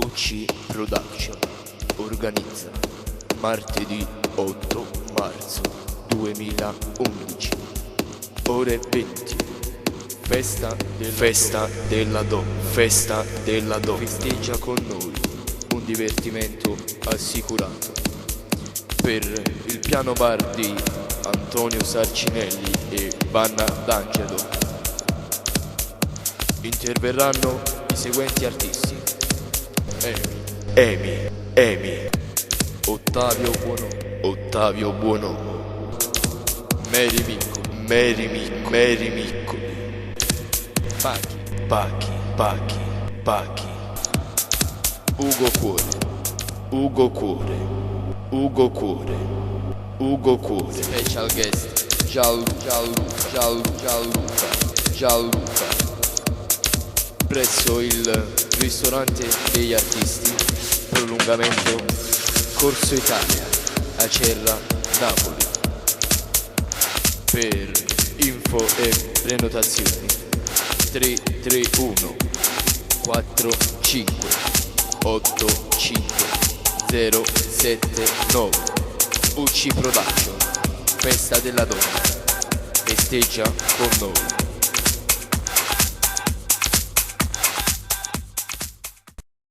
UC Production organizza martedì 8 marzo 2011 ore 20 festa della donna. Festeggia con noi un divertimento assicurato per il piano bar di Antonio Sarcinelli e Vanna D'Angelo. Interverranno i seguenti artisti: Emi, Ottavio Buonomo, Mary Micco, Pachi, Ugo Cuore, special guest Gianluca, presso il ristorante degli artisti, prolungamento Corso Italia, Acerra, Napoli. Per info e prenotazioni 331 45 85 079. UC Production, festa della donna, festeggia con noi.